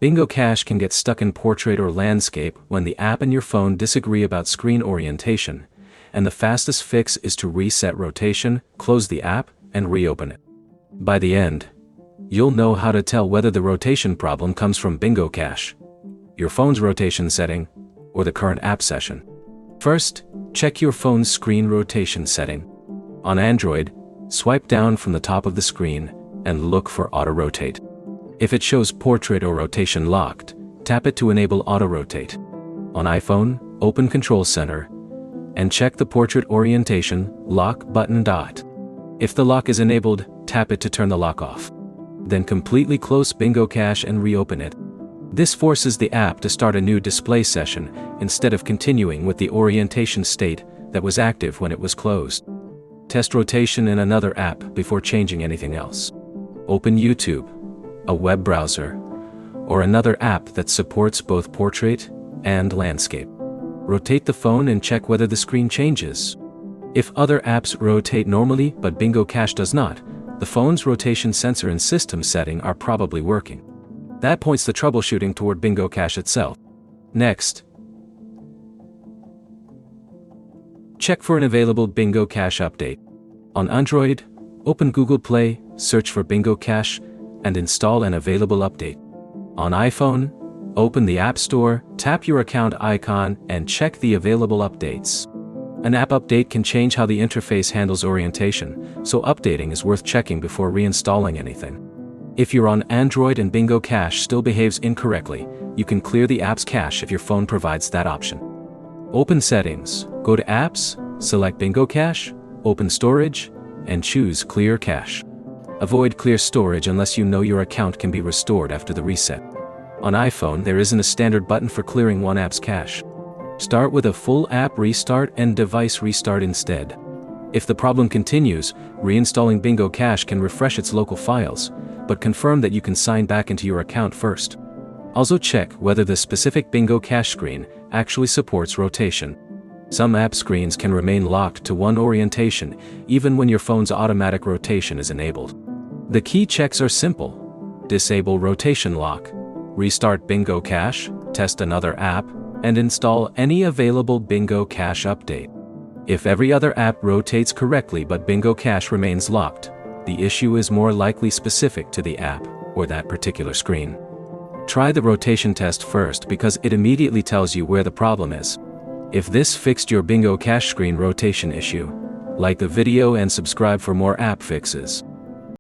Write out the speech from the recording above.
Bingo Cache can get stuck in portrait or landscape when the app and your phone disagree about screen orientation, and the fastest fix is to reset rotation, close the app, and reopen it. By the end, you'll know how to tell whether the rotation problem comes from Bingo Cache, your phone's rotation setting, or the current app session. First, check your phone's screen rotation setting. On Android, swipe down from the top of the screen and look for Auto Rotate. If it shows Portrait or Rotation locked, tap it to enable Auto Rotate. On iPhone, open Control Center and check the Portrait Orientation Lock button. If the lock is enabled, tap it to turn the lock off. Then completely close Bingo Cache and reopen it. This forces the app to start a new display session instead of continuing with the orientation state that was active when it was closed. Test rotation in another app before changing anything else. Open YouTube, a web browser, or another app that supports both portrait and landscape. Rotate the phone and check whether the screen changes. If other apps rotate normally but Bingo Cache does not, the phone's rotation sensor and system setting are probably working. That points the troubleshooting toward Bingo Cache itself. Next, check for an available Bingo Cache update. On Android, open Google Play, search for Bingo Cache, and install an available update. On iPhone, open the App Store, tap your account icon, and check the available updates. An app update can change how the interface handles orientation, so updating is worth checking before reinstalling anything. If you're on Android and Bingo Cache still behaves incorrectly, you can clear the app's cache if your phone provides that option. Open Settings, go to Apps, select Bingo Cache, open Storage, and choose Clear Cache. Avoid Clear Storage unless you know your account can be restored after the reset. On iPhone, there isn't a standard button for clearing one app's cache. Start with a full app restart and device restart instead. If the problem continues, reinstalling Bingo Cache can refresh its local files, but confirm that you can sign back into your account first. Also check whether the specific Bingo Cache screen actually supports rotation. Some app screens can remain locked to one orientation even when your phone's automatic rotation is enabled. The key checks are simple. Disable rotation lock, restart Bingo Cache, test another app, and install any available Bingo Cache update. If every other app rotates correctly but Bingo Cache remains locked, the issue is more likely specific to the app or that particular screen. Try the rotation test first because it immediately tells you where the problem is. If this fixed your Bingo Cache screen rotation issue, like the video and subscribe for more app fixes.